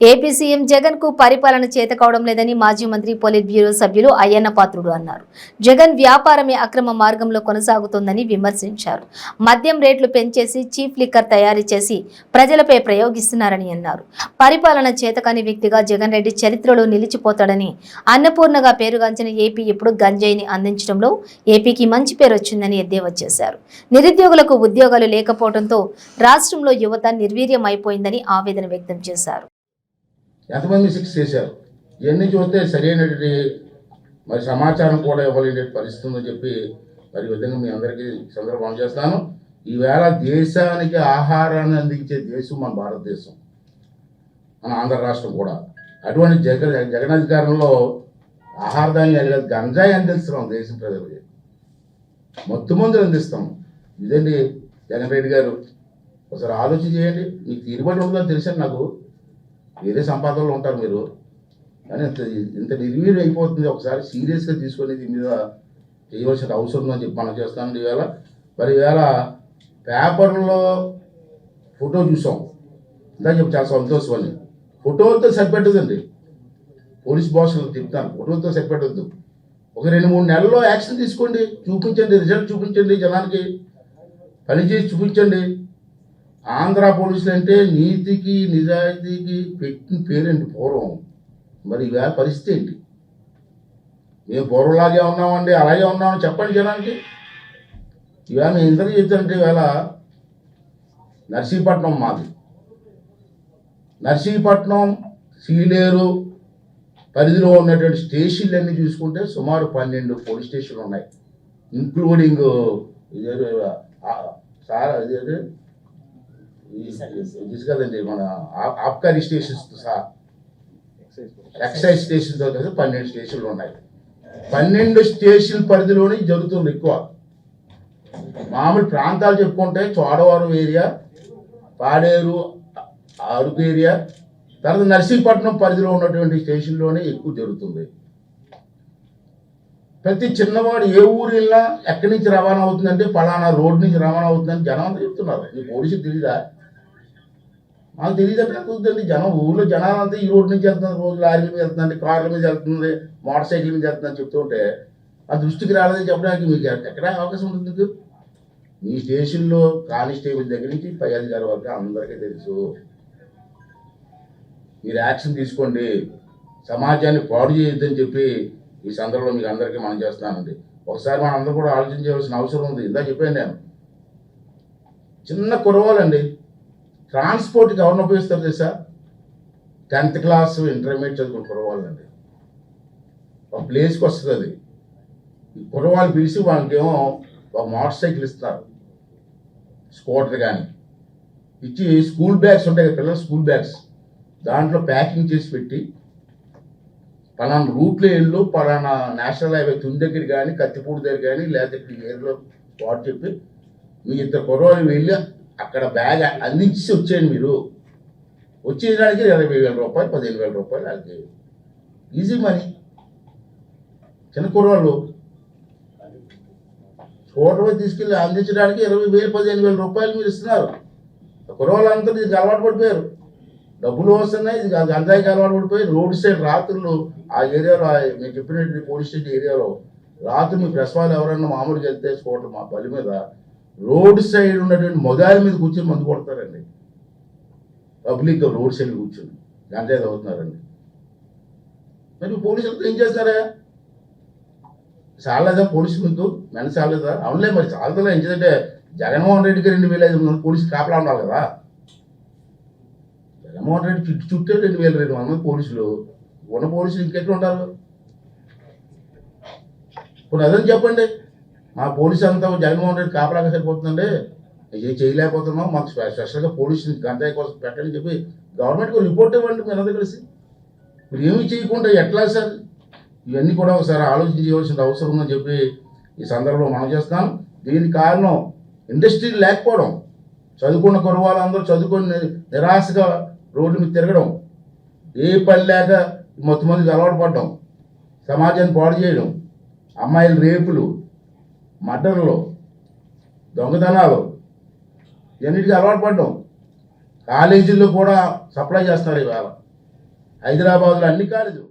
AP CM Jagan కు పరిపాలన చేత కావడం లేదని మాజీ మంత్రి పొలిట్ బ్యూరో సభ్యులు అయ్యన్న పాత్రుడు అన్నారు. జగన్ వ్యాపారమే అక్రమ మార్గంలో కొనసాగుతోందని విమర్శించారు. మద్యం రేట్లు పెంచేసి చీప్ లిక్కర్ తయారు చేసి ప్రజలపై ప్రయోగిస్తున్నారని అన్నారు. పరిపాలన చేతకాని వ్యక్తిగా జగన్ రెడ్డి చరిత్రలో నిలిచిపోతాడని, అన్నపూర్ణగా పేరుగాంచిన ఏపీ ఇప్పుడు గంజాయిని అందించడంలో ఏపీకి మంచి పేరు వచ్చిందని ఎద్దేవా చేశారు. నిరుద్యోగులకు ఉద్యోగాలు లేకపోవడంతో రాష్ట్రంలో యువత నిర్వీర్యం అయిపోయిందని ఆవేదన వ్యక్తం చేశారు. ఎంతమంది శిక్ష చేశారు ఇవన్నీ చూస్తే సరైనటువంటి మరి సమాచారం కూడా ఇవ్వలేని పరిస్థితి ఉందని చెప్పి మరి విధంగా మీ అందరికీ సందర్భం చేస్తాను. ఈవేళ దేశానికి ఆహారాన్ని అందించే దేశం మన భారతదేశం, మన ఆంధ్ర రాష్ట్రం కూడా. అటువంటి జగన్ అధికారంలో ఆహార ధాన్యాలు గంజాయి అందిస్తున్నాం దేశం ప్రజలకి, మత్తు మందులు అందిస్తాం. ఇదండి జగన్ రెడ్డి గారు, ఒకసారి ఆలోచన చేయండి. మీకు తీరుబడి ఉందో తెలిసాను, నాకు వేరే సంపాదనలు ఉంటారు మీరు, కానీ ఇంత నిర్వీర్యం అయిపోతుంది. ఒకసారి సీరియస్గా తీసుకొని దీని మీద చేయవలసిన అవసరం ఉందని చెప్పి మనం చేస్తాను. ఈవేళ మరి ఈవేళ పేపర్లో ఫోటో చూసాం, ఇందా చెప్పి చాలా సంతోషం అని. ఫోటోలతో సరిపెట్టదండి, పోలీస్ బాసులు చెప్తాను, ఫోటోలతో సరిపెట్టద్దు. ఒక 2-3 నెలల్లో యాక్షన్ తీసుకోండి, చూపించండి, రిజల్ట్ చూపించండి, జనానికి పనిచేసి చూపించండి. ఆంధ్ర పోలీసులు అంటే నీతికి నిజాయితీకి పెట్టిన పేరండి పూర్వం. మరి ఈవేళ పరిస్థితి ఏంటి? మేము పూర్వంలాగే ఉన్నామండి, అలాగే ఉన్నామని చెప్పండి జనానికి. ఈవేళ నేను ఇంతకు చెప్తానంటే, ఈవేళ నర్సీపట్నం మాది, నర్సీపట్నం సీలేరు పరిధిలో ఉన్నటువంటి స్టేషన్లన్నీ చూసుకుంటే సుమారు 12 పోలీస్ స్టేషన్లు ఉన్నాయి, ఇంక్లూడింగ్ కదండి మన ఆబ్కారీ స్టేషన్స్ సహా, ఎక్సైజ్ స్టేషన్తో కలిసి 12 స్టేషన్లు ఉన్నాయి. 12 స్టేషన్ పరిధిలోనే జరుగుతుంది ఎక్కువ. మామూలు ప్రాంతాలు చెప్పుకుంటే చోడవరం ఏరియా, పాడేరు, అరకు ఏరియా, తర్వాత నర్సీపట్నం పరిధిలో ఉన్నటువంటి స్టేషన్లోనే ఎక్కువ జరుగుతుంది. ప్రతి చిన్నవాడు ఏ ఊరు వెళ్ళినా ఎక్కడి నుంచి రవాణా అవుతుందంటే పలానా రోడ్డు నుంచి రవాణా అవుతుందని జనం అంతా చెప్తున్నారు. ఈ పోలీసులు తెలీదా? మాకు తెలియదు కుదురుతుంది. జనం ఊళ్ళో జనాలంతా ఈ రోడ్డు నుంచి వెళ్తున్నారు, రోజు లారీల మీద వెళ్తుందండి, కార్ల మీద వెళ్తుంది, మోటార్ సైకిల్ మీద వెళ్తుందని చెప్తుంటే ఆ దృష్టికి రాలేదని చెప్పడానికి మీకు ఎక్కడ అవకాశం ఉంటుంది? మీకు మీ స్టేషన్లో కానిస్టేబుల్ దగ్గర నుంచి పై అధికారి వరకు అందరికీ తెలుసు. మీరు యాక్షన్ తీసుకోండి, సమాజాన్ని పాడు చేయొద్దని చెప్పి ఈ సందర్భంలో మీకు అందరికీ మనం చేస్తున్నానండి. ఒకసారి మనం అందరూ కూడా ఆలోచన చేయవలసిన అవసరం ఉంది. ఇందా చెప్పాను నేను, చిన్న కురవాలండి ట్రాన్స్పోర్ట్కి ఎవరిని ఉపయోగిస్తారు తెలుసా? 10th క్లాస్ ఇంటర్మీడియట్ చదువుకుని కురవాళ్ళండి. ఒక ప్లేస్కి వస్తుంది అది, ఈ కురవాళ్ళు పిలిచి వాళ్ళకేమో ఒక మోటార్ సైకిల్ ఇస్తారు, స్కూటర్ కానీ ఇచ్చి, స్కూల్ బ్యాగ్స్ ఉంటాయి కదా పిల్లలు, స్కూల్ బ్యాగ్స్ దాంట్లో ప్యాకింగ్ చేసి పెట్టి పలానా రూట్లో వెళ్ళు, పలానా నేషనల్ హైవే తుని దగ్గర కానీ కత్తిపూడి దగ్గర కానీ లేకపోతే ఈ ఏరియాలో స్పాట్ చెప్పి మీ 2 కుర్రవాళ్ళు వెళ్ళి అక్కడ బ్యాగ్ అందించి వచ్చేయండి. మీరు వచ్చేయడానికి 20,000 రూపాయలు 15,000 రూపాయలు వాళ్ళకి ఈజీ మనీ. చిన్న కుర్రవాళ్ళు స్కూటర్ తీసుకెళ్ళి అందించడానికి 20,000 15,000 రూపాయలు మీరు ఇస్తున్నారు. కుర్రవాళ్ళంతా దీనికి అలవాటు పడిపోయారు, డబ్బులు వస్తున్నాయి, ఇది గంజాయికి అలవాటు పడిపోయి రోడ్ సైడ్ రాత్రులు ఆ ఏరియాలో, నేను చెప్పినట్టు పోలీస్ స్టేషన్ ఏరియాలో రాత్రి మీ ప్రెస్ వాళ్ళు ఎవరన్నా మామూలుగా వెళ్తే స్కూటర్ మా బలి మీద రోడ్ సైడ్ ఉన్నటువంటి మొగాల మీద కూర్చొని మందు కొడతారండి. పబ్లిక్గా రోడ్ సైడ్ కూర్చొని గంజాయి అవుతున్నారండి. మరి పోలీసులతో ఏం చేస్తారా? చాలేదా పోలీసు మీకు మెన చాలేదా? అవునులే, మరి చాలదా? ఎందుకంటే జగన్మోహన్ రెడ్డికి 2,500 పోలీసు కాపలా ఉండాలి కదా. జగన్మోహన్ రెడ్డి చుట్టే 2,200 పోలీసులు ఉన్న పోలీసులు ఇంకెట్లా ఉంటారు? ఇప్పుడు అదని చెప్పండి, మా పోలీసు అంతా జగన్మోహన్ రెడ్డి కాపలాగా సరిపోతుందండి, ఏ చేయలేకపోతున్నాం, మాకు స్పెషల్గా పోలీసుని గంజాయి కోసం పెట్టని చెప్పి గవర్నమెంట్కి రిపోర్ట్ ఇవ్వండి. మీ అందరూ కలిసి మీరు ఏమి చేయకుండా ఎట్లా సార్? ఇవన్నీ కూడా ఒకసారి ఆలోచన చేయవలసిన అవసరం ఉందని చెప్పి ఈ సందర్భంలో మనం చేస్తాం. దీనికి కారణం ఇండస్ట్రీ లేకపోవడం, చదువుకున్న కుర్రవాళ్ళందరూ చదువుకొని నిరాశగా రోడ్డు మీద తిరగడం, ఏ పని లేక మొత్తమందికి అలవాటు పడడం, సమాజాన్ని పాడు చేయడం, అమ్మాయిల రేపులు, మర్డర్లు, దొంగతనాలు, ఇవన్నిటికీ అలవాటు పడడం, కాలేజీల్లో కూడా సప్లై చేస్తారు. ఈవేళ హైదరాబాద్లో అన్ని కాలేజీలు